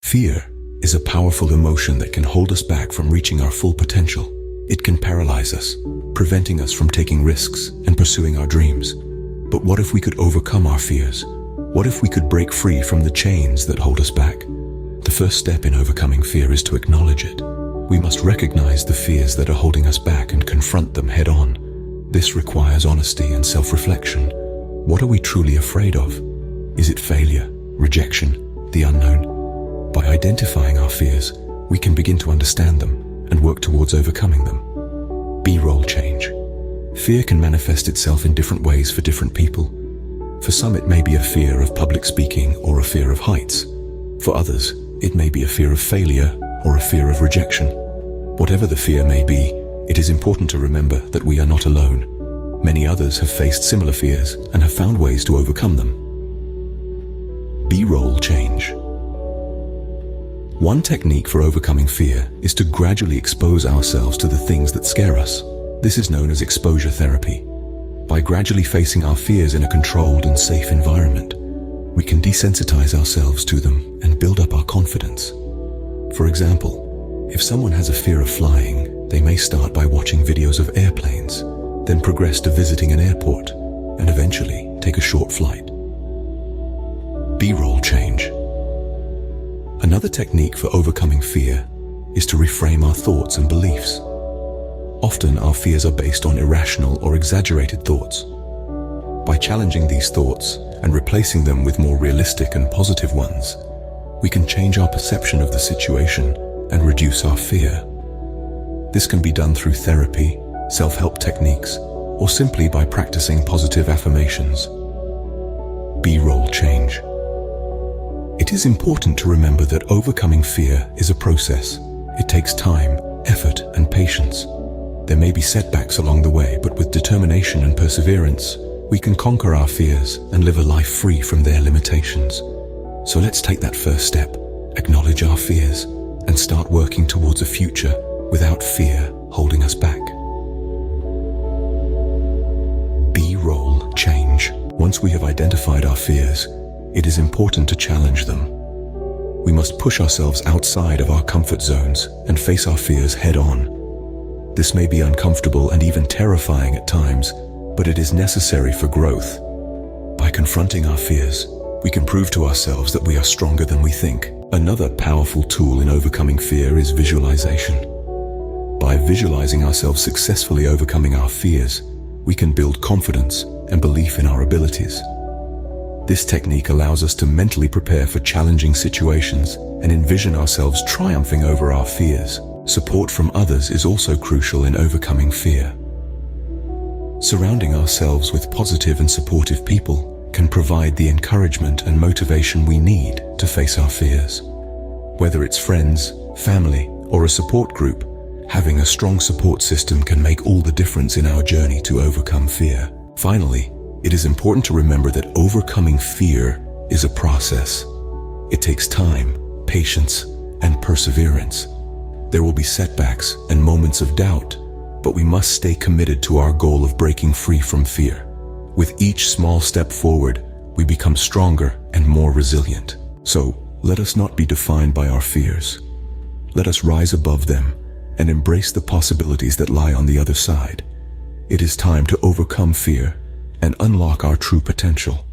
Fear is a powerful emotion that can hold us back from reaching our full potential. It can paralyze us, preventing us from taking risks and pursuing our dreams. But what if we could overcome our fears? What if we could break free from the chains that hold us back? The first step in overcoming fear is to acknowledge it. We must recognize the fears that are holding us back and confront them head on. This requires honesty and self-reflection. What are we truly afraid of? Is it failure, rejection, the unknown? By identifying our fears, we can begin to understand them and work towards overcoming them. B-role change. Fear can manifest itself in different ways for different people. For some, it may be a fear of public speaking or a fear of heights. For others, it may be a fear of failure or a fear of rejection. Whatever the fear may be, it is important to remember that we are not alone. Many others have faced similar fears and have found ways to overcome them. B-role change. One technique for overcoming fear is to gradually expose ourselves to the things that scare us. This is known as exposure therapy. By gradually facing our fears in a controlled and safe environment, we can desensitize ourselves to them and build up our confidence. For example, if someone has a fear of flying, they may start by watching videos of airplanes, then progress to visiting an airport, and eventually take a short flight. B-role change. Another technique for overcoming fear is to reframe our thoughts and beliefs. Often our fears are based on irrational or exaggerated thoughts. By challenging these thoughts and replacing them with more realistic and positive ones, we can change our perception of the situation and reduce our fear. This can be done through therapy, self-help techniques, or simply by practicing positive affirmations. B-role change. It is important to remember that overcoming fear is a process. It takes time, effort, and patience. There may be setbacks along the way, but with determination and perseverance, we can conquer our fears and live a life free from their limitations. So let's take that first step, acknowledge our fears, and start working towards a future without fear holding us back. B-role change. Once we have identified our fears, it is important to challenge them. We must push ourselves outside of our comfort zones and face our fears head on. This may be uncomfortable and even terrifying at times, but it is necessary for growth. By confronting our fears, we can prove to ourselves that we are stronger than we think. Another powerful tool in overcoming fear is visualization. By visualizing ourselves successfully overcoming our fears, we can build confidence and belief in our abilities. This technique allows us to mentally prepare for challenging situations and envision ourselves triumphing over our fears. Support from others is also crucial in overcoming fear. Surrounding ourselves with positive and supportive people can provide the encouragement and motivation we need to face our fears. Whether it's friends, family, or a support group, having a strong support system can make all the difference in our journey to overcome fear. Finally, it is important to remember that overcoming fear is a process. It takes time, patience, and perseverance. There will be setbacks and moments of doubt, but we must stay committed to our goal of breaking free from fear. With each small step forward, we become stronger and more resilient. So, let us not be defined by our fears. Let us rise above them and embrace the possibilities that lie on the other side. It is time to overcome fear and unlock our true potential.